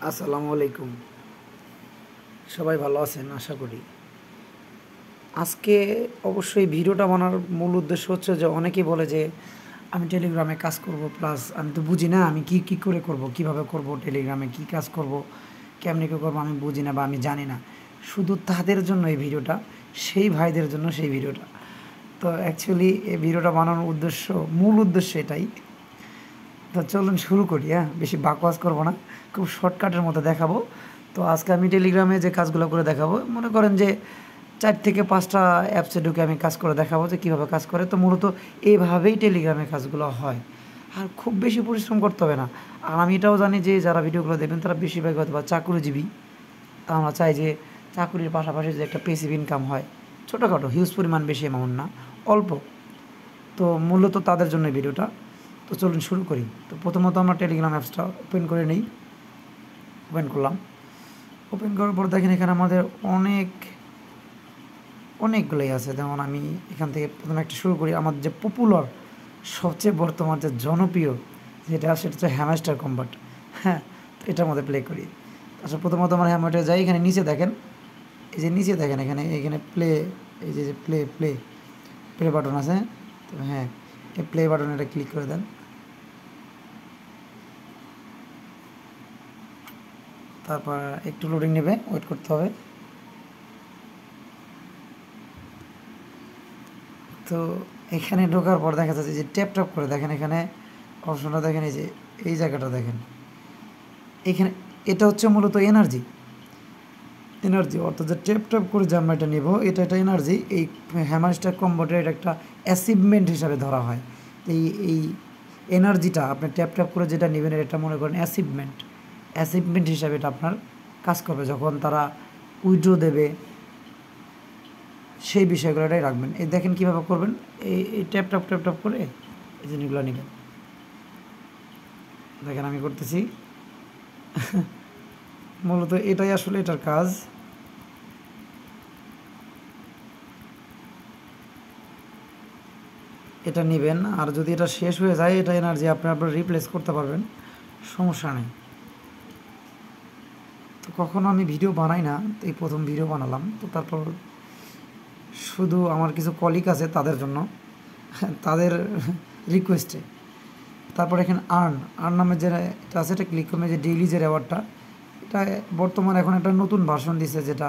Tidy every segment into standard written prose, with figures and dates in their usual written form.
আসসালামু আলাইকুম। সবাই ভালো আছেন আশা করি। আজকে অবশ্যই ভিডিওটা বানার মূল উদ্দেশ্য হচ্ছে যে অনেকেই বলে যে আমি টেলিগ্রামে কাজ করব, প্লাস আমি তো বুঝি না আমি কি করে করব, কিভাবে করব, টেলিগ্রামে কি কাজ করব, কেমনে কি করব আমি বুঝি না বা আমি জানি না। শুধু তাদের জন্য এই ভিডিওটা, সেই ভাইদের জন্য সেই ভিডিওটা। তো অ্যাকচুয়ালি এই ভিডিওটা বানানোর মূল উদ্দেশ্য এটাই। তো চলুন শুরু করি। বেশি বাকওয়াজ করব না, খুব শর্টকাটের মধ্যে দেখাবো। তো আজকে আমি টেলিগ্রামে যে কাজগুলো করে দেখাবো, মনে করেন যে 4 থেকে 5টা অ্যাপসে ঢুকে আমি কাজ করে দেখাবো যে কীভাবে কাজ করে। তো মূলত এইভাবেই টেলিগ্রামে কাজগুলো হয়, আর খুব বেশি পরিশ্রম করতে হবে না। আর আমি এটাও জানি যে যারা ভিডিওগুলো দেখবেন তারা বেশিরভাগ হয়তো বা চাকুরিজীবী। তা আমরা চাই যে চাকুরির পাশাপাশি যে একটা পেসিভ ইনকাম হয়, ছোটোখাটো, হিউজ পরিমাণ, বেশি অ্যামাউন্ট না, অল্প। তো মূলত তাদের জন্য ভিডিওটা। তো চলুন শুরু করি। তো প্রথমত আমরা টেলিগ্রাম অ্যাপসটা ওপেন করে নিই। ওপেন করলাম। ওপেন করার পর দেখেন এখানে আমাদের অনেকগুলোই আছে। যেমন আমি এখান থেকে প্রথমে একটা শুরু করি। আমাদের যে পপুলার, সবচেয়ে বর্তমান যে জনপ্রিয় যেটা, সেটা হচ্ছে হ্যামস্টার কম্বাট। হ্যাঁ, তো এটার মধ্যে প্লে করি। আচ্ছা, প্রথমত আমার হ্যামস্টারে যাই। এখানে নিচে দেখেন, এই যে নিচে দেখেন এখানে প্লে, এই যে প্লে প্লে প্লে বাটন আছে। তো হ্যাঁ, এই প্লে বাটনে এটা ক্লিক করে দেন। তারপর একটু লোডিং নেবে, ওয়েট করতে হবে। তো এখানে ঢোকার পর দেখা যাচ্ছে যে ট্যাপ করে দেখেন, এখানে অপশনটা দেখেন, এই যে এই জায়গাটা দেখেন, এখানে এটা হচ্ছে মূলত এনার্জি। অর্থাৎ যে ট্যাপ করে যে আমরা এটা নেব, এটা এনার্জি। এই হ্যামারস্টার কম্বোটের এটা একটা অ্যাচিভমেন্ট হিসাবে ধরা হয়। এই এনার্জিটা আপনি ট্যাপ করে যেটা নেবেন, এটা মনে করেন অ্যাচিভমেন্ট হিসাবে এটা আপনার কাজ করবে। যখন তারা উইথড্র দেবে, সেই বিষয়গুলোটাই রাখবেন। এই দেখেন কীভাবে করবেন। এই ট্যাপ করে এই জিনিসগুলো নেবেন। দেখেন আমি করতেছি। মূলত এটাই আসলে এটার কাজ। এটা নেবেন, আর যদি এটা শেষ হয়ে যায়, এটা এনার্জি আপনার রিপ্লেস করতে পারবেন, সমস্যা নেই। তো কখনো আমি ভিডিও বানাই না, তো এই প্রথম ভিডিও বানালাম। তো তারপর শুধু আমার কিছু কলিগ আছে তাদের জন্য, তাদের রিকোয়েস্টে। তারপর এখানে আর্ন নামের যে এটা আছে, এটা ক্লিক করবেন। যে ডেইলি যে রেওয়ার্ডটা, এটা বর্তমানে এখন একটা নতুন ভার্সন দিছে, যেটা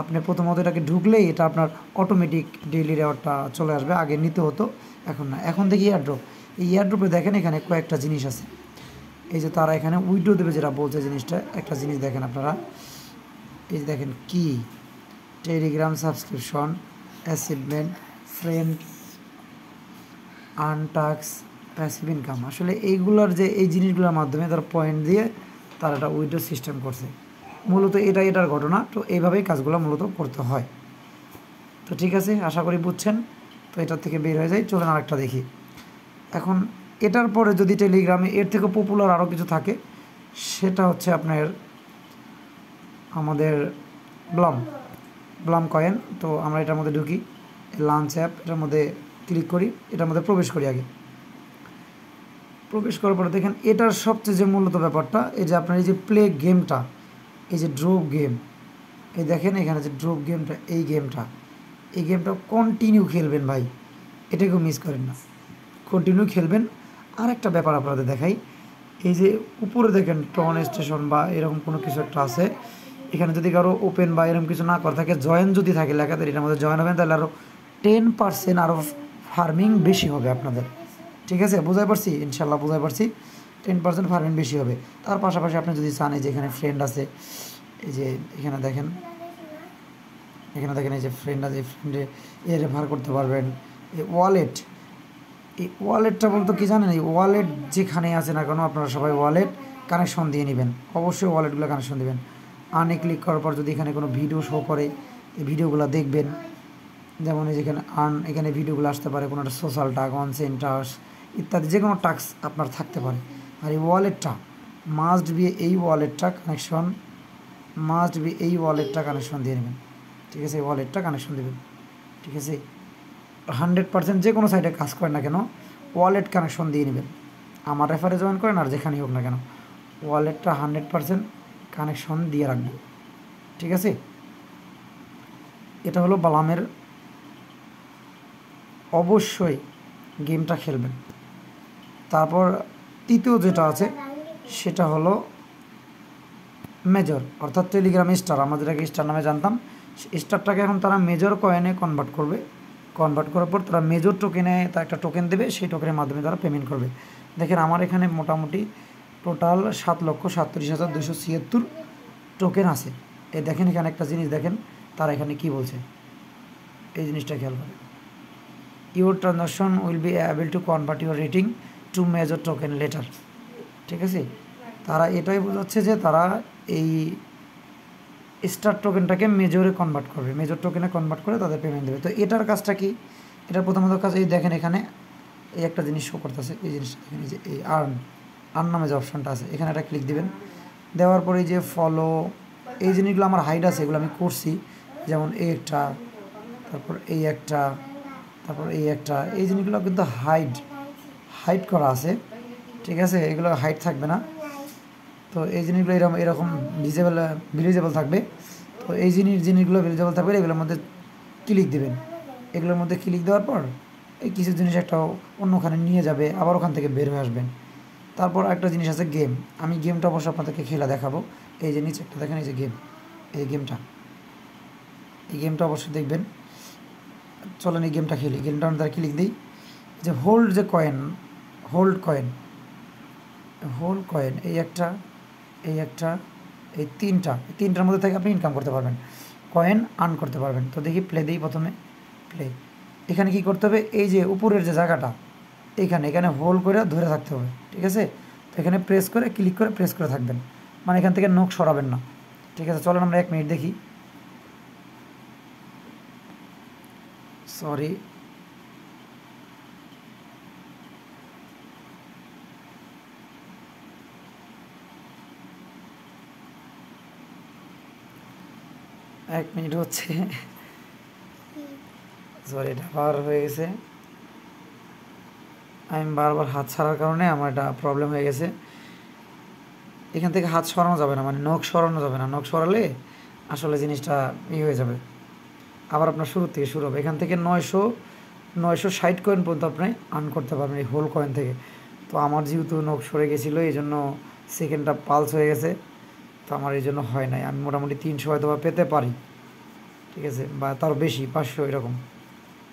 আপনি প্রথমত এটাকে ঢুকলেই এটা আপনার অটোমেটিক ডেইলি রেওয়ার্ডটা চলে আসবে। আগে নিতে হতো, এখন না। এখন দেখি এয়ারড্রপ। এই এয়ারড্রপে দেখেন এখানে কয়েকটা জিনিস আছে। এই যে তারা এখানে উইড্রো দেবে যেটা বলছে, জিনিসটা একটা জিনিস দেখেন আপনারা। এই যে দেখেন কি, টেলিগ্রাম সাবস্ক্রিপশন, অ্যাচিভমেন্ট, ফ্রেন্ড, আনটাক্স, প্যাসিভ ইনকাম। আসলে এইগুলোর যে এই জিনিসগুলোর মাধ্যমে তারা পয়েন্ট দিয়ে তারা একটা উইথড্র সিস্টেম করছে। মূলত এটার ঘটনা। তো এইভাবেই কাজগুলো মূলত করতে হয়। তো ঠিক আছে, আশা করি বুঝছেন। তো এটার থেকে বের হয়ে যায়, চলেন আরেকটা দেখি। এখন এটার পরে যদি টেলিগ্রামে এর থেকে পপুলার আরও কিছু থাকে, সেটা হচ্ছে আপনার আমাদের ব্লাম কয়েন। তো আমরা এটার মধ্যে ঢুকি, লাঞ্চ অ্যাপ, এটার মধ্যে ক্লিক করি, এটার মধ্যে প্রবেশ করি। আগে প্রবেশ করার পরে দেখেন এটার সবচেয়ে যে মূলত ব্যাপারটা, এই যে আপনার এই যে প্লে গেমটা, এই যে ড্রপ গেম, এই দেখেন এখানে যে ড্রপ গেমটা, এই গেমটা কন্টিনিউ খেলবেন ভাই, এটাকেও মিস করেন না, কন্টিনিউ খেলবেন। আর একটা ব্যাপার আপনাদের দেখাই। এই যে উপরে দেখেন টন স্টেশন বা এরকম কোনো কিছু একটা আছে, এখানে যদি কারো ওপেন বা এরকম কিছু না করে থাকে, জয়েন যদি থাকে লেখাতে, এটার মধ্যে জয়েন হবেন, তাহলে আরও 10% আরও ফার্মিং বেশি হবে আপনাদের। ঠিক আছে, বুঝাই পারছি? ইনশাল্লাহ বুঝাই পারছি। 10% ফার্মিং বেশি হবে। তার পাশাপাশি আপনি যদি চান, এই যে এখানে ফ্রেন্ড আছে, এই যে এখানে দেখেন এই যে ফ্রেন্ড আছে, এই ফ্রেন্ডে রেফার করতে পারবেন। এই ওয়ালেটটা বলতে কি জানেন, এই ওয়ালেট যেখানে আছে না কেন, আপনারা সবাই ওয়ালেট কানেকশন দিয়ে নেবেন। অবশ্যই ওয়ালেটগুলো কানেকশন দেবেন। আর্নে ক্লিক করার পর যদি এখানে কোনো ভিডিও শো করে, এই ভিডিওগুলো দেখবেন। যেমন এই যেখানে এখানে ভিডিওগুলো আসতে পারে, কোনো একটা সোশ্যাল টাস্ক, অনসেন টাস্ক ইত্যাদি, যে কোনো টাস্ক আপনার থাকতে পারে। আর এই ওয়ালেটটা এই ওয়ালেটটা কানেকশন দিয়ে নেবেন। ঠিক আছে, এই ওয়ালেটটা কানেকশন দেবেন। ঠিক আছে, 100% যে কোনো সাইটে কাজ করেন না কেন, ওয়ালেট কানেকশন দিয়ে নেবেন। আমার রেফারে জয়েন করেন আর যেখানেই হোক না কেন, ওয়ালেটটা 100% কানেকশন দিয়ে রাখবো, ঠিক আছে। এটা হলো বালামের। অবশ্যই গেমটা খেলবেন। তারপর তৃতীয় যেটা আছে সেটা হলো মেজর, অর্থাৎ টেলিগ্রাম স্টার। আমরা যেটাকে স্টার নামে জানতাম, স্টারটাকে এখন তারা মেজর কয়েনে কনভার্ট করবে। কনভার্ট করার পর তারা মেজর টোকেনে তা একটা টোকেন দেবে, সেই টোকেনের মাধ্যমে তারা পেমেন্ট করবে। দেখেন আমার এখানে মোটামুটি টোটাল 7,37,276 টোকেন আছে। এই দেখেন এখানে একটা জিনিস দেখেন, তারা এখানে কি বলছে, এই জিনিসটা খেয়াল করেন। Your transaction will be able to convert your rating to major token letter, ঠিক আছে। তারা এটাই বোঝাচ্ছে যে তারা এই স্টার টোকেনটাকে মেজরে কনভার্ট করবে, মেজর টোকেনে কনভার্ট করে তাদের পেমেন্ট দেবে। তো এটার কাজটা কি? এটার প্রথমত কাজ, এই দেখেন এখানে এই একটা জিনিস শো করতেছে, এই জিনিসটা দেখেন, এই যে এই আর্ন নামে যে অপশনটা আছে, এখানে একটা ক্লিক দিবেন। দেওয়ার পরে যে ফলো, এই জিনিসগুলো আমার হাইড আছে, এগুলো আমি করছি, যেমন এই একটা, তারপর এই একটা, তারপর এই একটা, এই জিনিসগুলো কিন্তু হাইড করা আছে, ঠিক আছে। এগুলো হাইড থাকবে না। তো এই জিনিসগুলো এরকম ভিজিবল থাকবে। তো এই জিনিসগুলো ভিজিবল থাকবে, এগুলোর মধ্যে ক্লিক দেবেন। এগুলোর মধ্যে ক্লিক দেওয়ার পর এই কিছু জিনিস একটা অন্যখানে নিয়ে যাবে, আবার ওখান থেকে বের হয়ে আসবেন। তারপর একটা জিনিস আছে গেম, আমি গেমটা অবশ্যই আপনাদেরকে খেলা দেখাবো। এই যে নিচে একটা দেখেন, এই যে গেম, এই গেমটা অবশ্যই দেখবেন। চলেন এই গেমটা খেলি। গেমটা আমরা ক্লিক দিই, যে হোল্ড কয়েন, এই একটা, এই তিনটার মধ্যে থেকে আপনি ইনকাম করতে পারবেন, কয়েন আর্ন করতে পারবেন। তো দেখি প্লে দিই, প্রথমে প্লে। এখানে কি করতে হবে, এই যে উপরের যে জায়গাটা, এখানে হোল্ড করে ধরে থাকতে হবে, ঠিক আছে। তো এখানে প্রেস করে ক্লিক করে প্রেস করে থাকবেন, মানে এখান থেকে নখ সরাবেন না, ঠিক আছে। চলেন আমরা 1 মিনিট দেখি। সরি, এক মিনিট হচ্ছে, সরি, এটা আবার হয়ে গেছে। আমি বারবার হাত ছাড়ার কারণে আমার এটা প্রবলেম হয়ে গেছে। এখান থেকে হাত সরানো যাবে না, মানে নখ সরানো যাবে না, নখ সরালে আসলে জিনিসটা হয়ে যাবে। আবার আপনার শুরু থেকে শুরু হবে। এখান থেকে 960 কয়েন পর্যন্ত আপনি আর্ন করতে পারবেন এই হোল কয়েন থেকে। তো আমার যেহেতু নখ সরে গেছিলো, এই জন্য সেকেন্ডটা পালস হয়ে গেছে, তো আমার এই জন্য হয় নাই। আমি মোটামুটি 300 হয়তো বা পেতে পারি, ঠিক আছে, বা তার বেশি, 500 এরকম,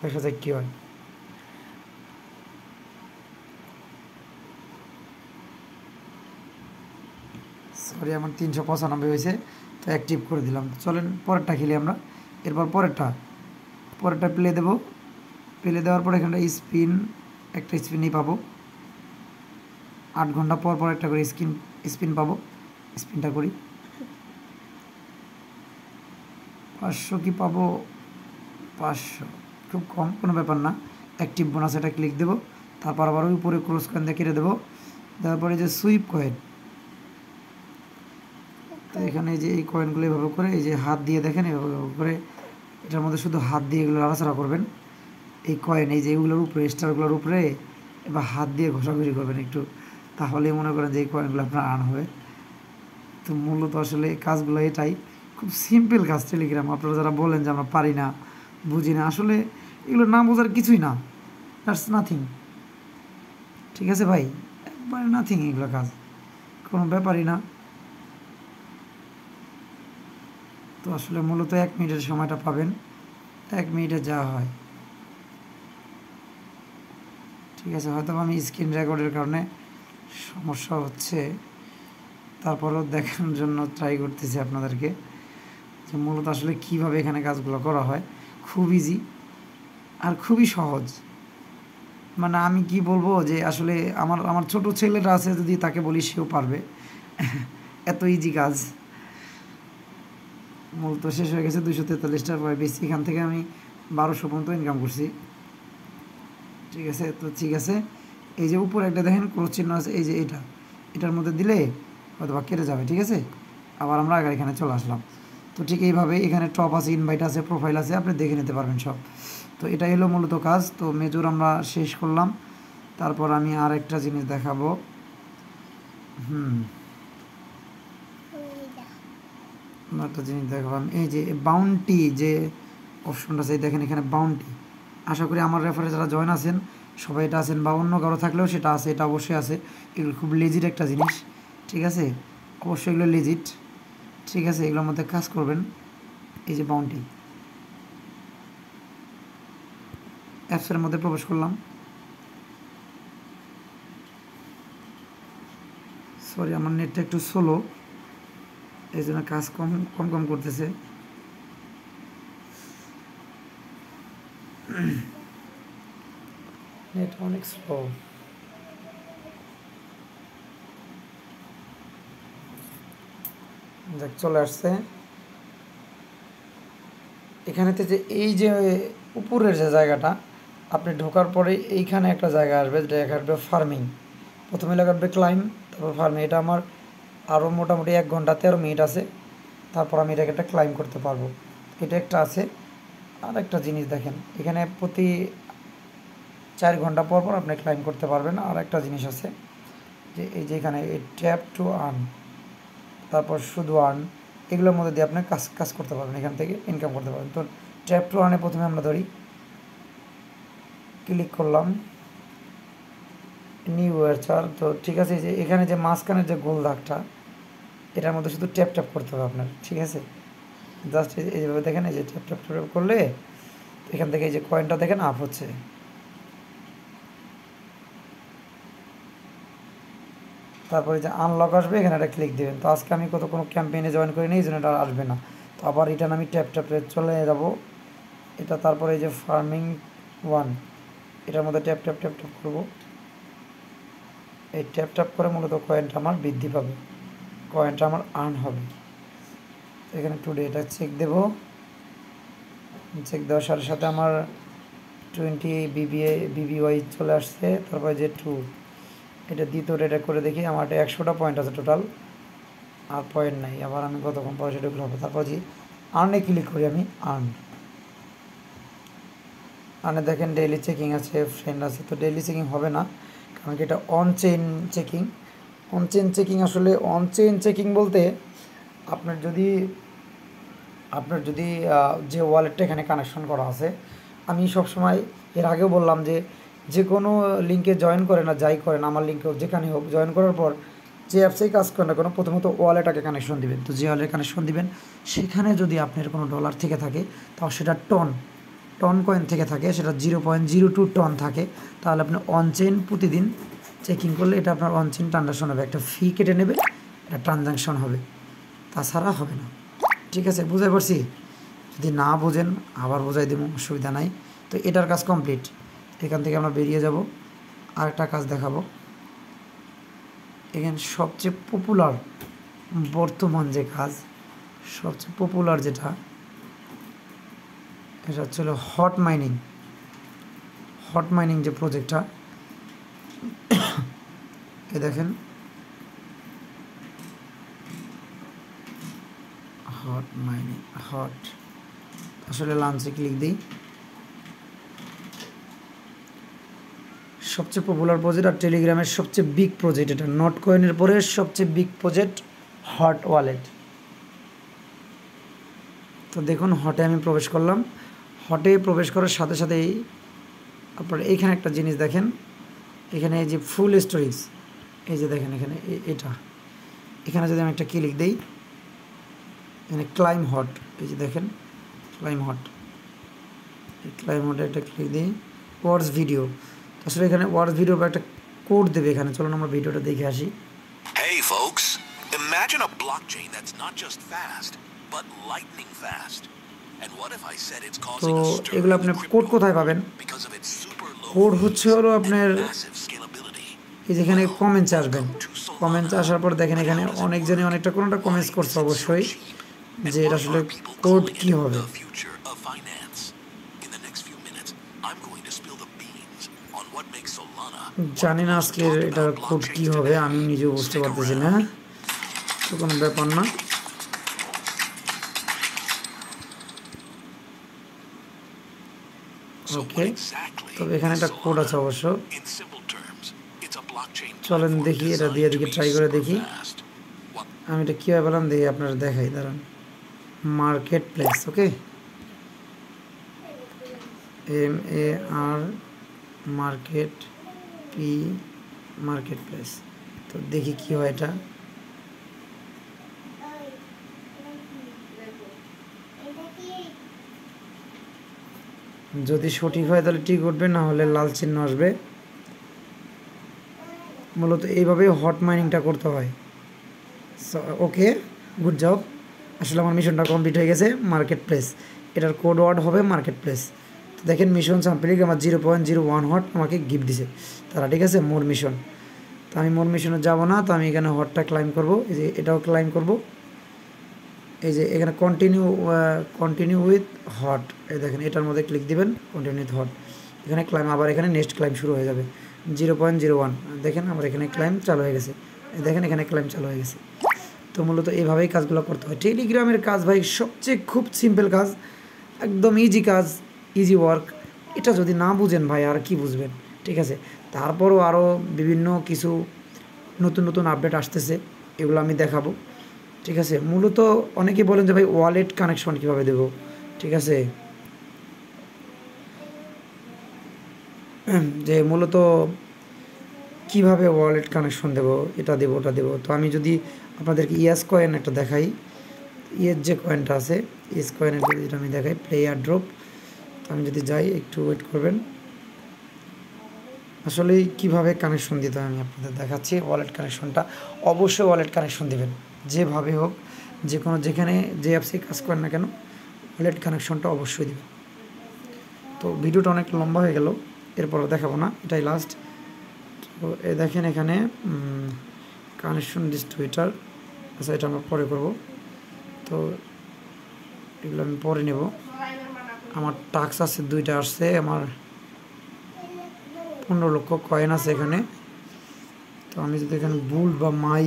দেখা যায় কী হয়। সরি, আমার 395 হয়েছে, তো অ্যাক্টিভ করে দিলাম। চলেন পরেরটা খেলি আমরা। এরপর পরেরটা প্লে দেবো। প্লে দেওয়ার পর এখানটা একটা স্পিনই পাবো। 8 ঘন্টা পর পর একটা করে স্পিন পাবো। স্পিনটা করি, 500 কি পাবো, 500, খুব কম, কোনো ব্যাপার না। অ্যাক্টিভ বোনাস, এটা ক্লিক দেবো। তারপর আবার ওই উপরে ক্রস কয়েন দিয়ে কেটে দেবো। তারপরে যে সুইপ কয়েন, তো এখানে যে এই কয়েনগুলো এভাবে করে, এই যে হাত দিয়ে দেখেন এভাবে করে, এটার মধ্যে শুধু হাত দিয়ে এগুলো নাড়াচাড়া করবেন। এই কয়েন, এই যে এগুলোর উপরে, স্টারগুলোর উপরে এবার হাত দিয়ে ঘষাঘষি করবেন একটু, তাহলেই মনে করেন যে এই কয়েনগুলো আপনার আর্ন হবে। তো মূলত আসলে এই কাজগুলো এটাই, খুব সিম্পল কাজ টেলিগ্রাম। আপনারা যারা বলেন যে আমরা পারি না, বুঝি না, আসলে এগুলো না বোঝার কিছুই না, দ্যাটস নাথিং, ঠিক আছে ভাই, একবারে নাথিং, এগুলো কাজ কোনো ব্যাপারই না। তো আসলে মূলত 1 মিনিটের সময়টা পাবেন, 1 মিনিটে যা হয়, ঠিক আছে। হয়তো আমি স্ক্রিন রেকর্ডের কারণে সমস্যা হচ্ছে, তারপরেও দেখানোর জন্য ট্রাই করতেছি আপনাদেরকে যে মূলত আসলে কীভাবে এখানে কাজগুলো করা হয়। খুব ইজি আর খুবই সহজ, মানে আমি কি বলবো যে আসলে আমার ছোট ছেলেরা আছে, যদি তাকে বলি সেও পারবে, এত ইজি কাজ। মূলত শেষ হয়ে গেছে 243টার প্রায় বেশি, এখান থেকে আমি 1200 পর্যন্ত ইনকাম করছি, ঠিক আছে। তো ঠিক আছে, এই যে উপরে একটা দেখেন ক্রস চিহ্ন আছে, এই যে এটার মধ্যে দিলে হয়তো বা কেটে যাবে, ঠিক আছে। আবার আমরা আগে এখানে চলে আসলাম। তো ঠিক এইভাবে এখানে টপ আছে, ইনভাইট আছে, প্রোফাইল আছে, আপনি দেখে নিতে পারবেন সব। তো এটাই হলো মূলত কাজ। তো মেজর আমরা শেষ করলাম। তারপর আমি আর একটা জিনিস দেখাবো। একটা জিনিস দেখালাম, এই যে বাউন্টি যে অপশনটা আছে দেখেন এখানে বাউন্টি, আশা করি আমার রেফারে যারা জয়েন আছেন সবাই এটা আছেন, বা অন্য কারো থাকলেও সেটা আছে, এটা অবশ্যই আছে। এগুলো খুব লেজিট একটা জিনিস, ঠিক আছে, অবশ্যই এগুলো লেজিট, ঠিক আছে, এগুলোর মধ্যে কাজ করবেন। এই যে বাউন্টি অ্যাপসের মধ্যে প্রবেশ করলাম, সরি আমার নেটটা একটু স্লো, এই জন্য কাজ কম কম কম করতেছে। নেট অনেক স্লো। দেখ চলে আসছে এখানেতে, যে এই যে উপরের যে জায়গাটা আপনি ঢোকার পরে এইখানে একটা জায়গা আসবে, যেটা আসবে ফার্মিং, প্রথমে লাগাবে ক্লাইম, তারপর ফার্মিং। এটা আমার আরও মোটামুটি 1 ঘন্টা 13 মিনিট আছে, তারপর আমি এটাকে একটা ক্লাইম করতে পারবো। এটা একটা আছে। আর একটা জিনিস দেখেন এখানে প্রতি 4 ঘন্টা পর পর আপনি ক্লাইম করতে পারবেন। আর একটা জিনিস আছে যে এই যে এখানে এই ট্যাপ টু আর্ন, তারপর শুধু আর্ন, এগুলোর মধ্যে দিয়ে আপনি কাজ করতে পারবেন, এখান থেকে ইনকাম করতে পারবেন। তো ট্যাপ টু আর্নে প্রথমে আমরা ধরি, ক্লিক করলাম নিউ ওয়ারচার। তো ঠিক আছে, যে এখানে যে মাঝখানের যে গোল দাগটা, এটার মধ্যে শুধু ট্যাপ ট্যাপ করতে হবে আপনার, ঠিক আছে, জাস্ট এইভাবে দেখেন, এই যে ট্যাপ ট্যাপ ট্যাপ করলে এখান থেকে এই যে কয়েনটা দেখেন আপ হচ্ছে। তারপরে যে আনলক আসবে, এখানে একটা ক্লিক দেবেন। তো আজকে আমি কোনো ক্যাম্পেইনে জয়েন করিনি, এই জন্য এটা আসবে না। তো আবার রিটার্ন আমি ট্যাপ ট্যাপে চলে যাব এটা। তারপরে এই যে ফার্মিং 1, এটার মধ্যে ট্যাপ ট্যাপ ট্যাপ ট্যাপ করবো। এই ট্যাপ ট্যাপ করে মূলত কয়েনটা আমার বৃদ্ধি পাবে, কয়েনটা আমার আর্ন হবে। এখানে টুডে এটা চেক দেব, চেক দেওয়ার সাথে সাথে আমার 20 বিবিওয়াই চলে আসছে। তারপরে যে 2, এটা দ্বিতীয়টা এটা করে দেখি, আমার 100টা পয়েন্ট আছে টোটাল, আর পয়েন্ট নাই। আবার আমি কতক্ষণ পরে সেটা হবে। তারপর যে আর্নে ক্লিক করি, আমি আর্নে দেখেন ডেইলি চেকিং আছে, ফ্রেন্ড আছে। তো ডেইলি চেকিং হবে না, কারণ কি এটা on chain checking. On chain checking আসলে অন চেইন চেকিং বলতে আপনার যদি যে ওয়ালেটটা এখানে কানেকশন করা আছে, আমি সবসময় এর আগেও বললাম যে কোনো লিঙ্কে জয়েন করে না, যাই করেন আমার লিঙ্কে হোক যেখানে হোক, জয়েন করার পর যে অ্যাপসেই কাজ করে না কোনো, প্রথমত ওয়ালেটাকে কানেকশন দিবেন। তো যে ওয়ালেট কানেকশন দিবেন সেখানে যদি আপনার কোনো ডলার থেকে থাকে, তাহলে সেটা টন কয়েন থেকে থাকে, সেটা 0.02 টন থাকে, তাহলে আপনি অনচেইন প্রতিদিন চেকিং করলে এটা আপনার অনচেইন ট্রানজাকশন হবে, একটা ফি কেটে নেবে, এটা ট্রানজাকশন হবে, তাছাড়া হবে না। ঠিক আছে, বুঝতে পারছি? যদি না বোঝেন আবার বোঝাই দেবো, অসুবিধা নাই। তো এটার কাজ কমপ্লিট, এখান থেকে আমরা বেরিয়ে যাব। আরেকটা কাজ দেখাবো, এখানে সবচেয়ে পপুলার বর্তমান যে কাজ, সবচেয়ে পপুলার যেটা, এটা হচ্ছে হট মাইনিং যে প্রজেক্টটা, এ দেখেন হট মাইনিং, আসলে লাঞ্চে ক্লিক দিই, সবচেয়ে পপুলার প্রজেক্ট আর টেলিগ্রামের সবচেয়ে বিগ প্রজেক্ট এটা, নট কয়েনের পরে সবচেয়ে বিগ প্রজেক্ট হট ওয়ালেট। তো দেখুন হটে আমি প্রবেশ করলাম, হটে প্রবেশ করার সাথে সাথেই আপনারা এইখানে একটা জিনিস দেখেন, এখানে এই যে ফুল স্টোরেজ, এই যে দেখেন এখানে এখানে যদি আমি একটা ক্লিক দিই, এখানে ক্লাইম হট, এই যে দেখেন ক্লাইম হটে একটা ক্লিক দিই, ওয়ার্ডস ভিডিও, আসলে এখানে ওয়ার্ডস ভিডিও বা একটা কোড দেবে এখানে, চলুন আমরা ভিডিওটা দেখে আসি। Hey folks, imagine a blockchain that's not just fast, but lightning fast. And what if I said it's তো causing a stir এগুলো in আপনি the কোড crypto কোথায় পাবেন? because of its super low code হচ্ছে fees হলো and আপনার massive scalability? এই যেখানে Well, কমেন্টস আসবেন, welcome to Solana. কমেন্টস আসার পর দেখেন But এখানে how does it অনেকজনই work? অনেকটা কোনোটা Why কমেন্টস করছে is it so অবশ্যই, cheap? And যে এটা why আসলে are people কোড calling কি it হবে। the future of finance? In the next few minutes, I'm going to spill the beans on what makes Solana জানি না one of the most আজকের talked এটার about code কি blockchains হবে, today. আমি নিজেও বুঝতে Stick পারতেছি না, around. তো কোনো ব্যাপার না। ওকে, তবে এখানে একটা কোড আছে অবশ্য, চলেন দেখি এটা দিয়ে দিকে ট্রাই করে দেখি। আমি এটা কীভাবে পেলাম দেখি, আপনারা দেখাই, দাঁড়ান। Marketplace. Okay, MAR market marketplace. তো দেখি কি হয় এটা। যদি সঠিক হয় তাহলে ঠিক উঠবে, না হলে লাল চিহ্ন আসবে। মূলত এইভাবেই হট মাইনিংটা করতে হয়। ওকে, গুড জব। আসলে আমার মিশনটা কমপ্লিট হয়ে গেছে। মার্কেট প্লেস, এটার কোড ওয়ার্ড হবে মার্কেট প্লেস। তো দেখেন মিশন সাম্পলিক আমার 0.01 হট আমাকে গিফট দিছে তারা, ঠিক আছে, মোর মিশন। তো আমি মোর মিশনে যাব না, তো আমি এখানে হটটা ক্লাইম করব। এই যে এটাও ক্লাইম করব। এই যে এখানে কন্টিনিউ উইথ হট, এই দেখেন এটার মধ্যে ক্লিক দিবেন, কন্টিনিউ উইথ হট। এখানে ক্লাইম, আবার এখানে নেক্সট ক্লাইম শুরু হয়ে যাবে 0.01। দেখেন আমার এখানে ক্লাইম চালু হয়ে গেছে, দেখেন এখানে ক্লাইম চালু হয়ে গেছে। তো মূলত এইভাবেই কাজগুলো করতে হয়। টেলিগ্রামের কাজ ভাই সবচেয়ে খুব সিম্পল কাজ, একদম ইজি কাজ, ইজি ওয়ার্ক। এটা যদি না বুঝেন ভাই আর কি বুঝবেন, ঠিক আছে। তারপরও আরও বিভিন্ন কিছু নতুন নতুন আপডেট আসতেছে, এগুলো আমি দেখাবো, ঠিক আছে। মূলত অনেকে বলেন যে ভাই ওয়ালেট কানেকশন কীভাবে দেবো, ঠিক আছে, যে মূলত কিভাবে ওয়ালেট কানেকশন দেব, এটা দেবো ওটা দেবো। তো আমি যদি আপনাদেরকে ইয়াস কয়েন একটা দেখাই, ইয়ের যে কয়েনটা আছে, ইয়েস কয়েনের যেটা আমি দেখাই, প্লেয়ার ড্রপ। তো আমি যদি যাই, একটু ওয়েট করবেন। আসলে কিভাবে কানেকশন দিতে হয় আমি আপনাদের দেখাচ্ছি। ওয়ালেট কানেকশনটা অবশ্যই ওয়ালেট কানেকশন দেবেন, যেভাবে হোক, যে কোনো যেখানে যে অ্যাপসে কাজ করেন না কেন, ওয়ালেট কানেকশনটা অবশ্যই দেবেন। তো ভিডিওটা অনেক লম্বা হয়ে গেল, এরপরও দেখাবো না, এটাই লাস্ট। তো এই দেখেন এখানে কানেকশন ডিস্ট্রিবিউটার, আচ্ছা এটা আমরা পরে করব। তো এগুলো আমি পরে নেব। আমার টাস্ক আছে 2টা আসছে, আমার 15 লক্ষ কয়েন আছে এখানে। তো আমি যদি এখানে বুল বা মাই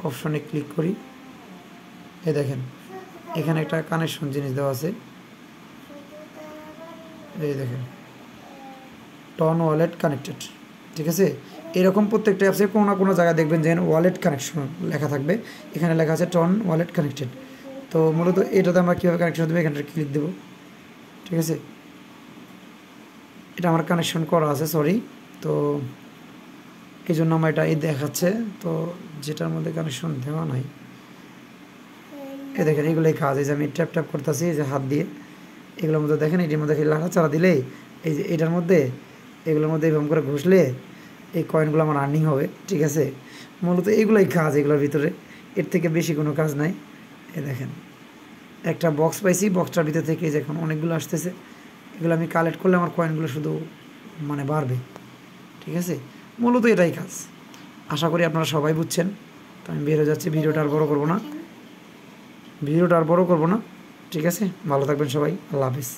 অপশনে ক্লিক করি, এই দেখেন এখানে একটা কানেকশন জিনিস দেওয়া আছে, এই দেখেন টন ওয়ালেট কানেক্টেড, ঠিক আছে। এরকম প্রত্যেকটা অ্যাপসে কোনো না কোনো জায়গায় দেখবেন যে ওয়ালেট কানেকশন লেখা থাকবে, এখানে লেখা আছে টন ওয়ালেট কানেক্টেড। তো মূলত এটাতে আমরা কীভাবে কানেকশন দেবো, এখানটা ক্লিক দেবো, ঠিক আছে। এটা আমার কানেকশন করা আছে, সরি। তো এই জন্য আমার এটা এই দেখাচ্ছে, তো যেটার মধ্যে কানেকশন দেওয়া নাই, এই দেখেন এগুলোই কাজ। এই যে আমি ট্যাপ ট্যাপ করতেছি, এই যে হাত দিয়ে, এগুলোর মধ্যে দেখেন এটির মধ্যে লাড়াচাড়া দিলেই, এই যে এটার মধ্যে, এগুলোর মধ্যে এরকম করে ঘষলে এই কয়েনগুলো আমার আর্নিং হবে, ঠিক আছে। মূলত এগুলোই কাজ, এগুলোর ভিতরে এর থেকে বেশি কোনো কাজ নাই। এই দেখেন একটা বক্স পাইছি, বক্সটার ভিতর থেকে যে এখন অনেকগুলো আসতেছে, এগুলো আমি কালেক্ট করলে আমার কয়েনগুলো শুধু মানে বাড়বে, ঠিক আছে। মূলত এটাই কাজ, আশা করি আপনারা সবাই বুঝছেন। তো আমি বের হয়ে যাচ্ছি, ভিডিওটা আর বড় করবো না, ঠিক আছে। ভালো থাকবেন সবাই, আল্লাহ হাফিজ।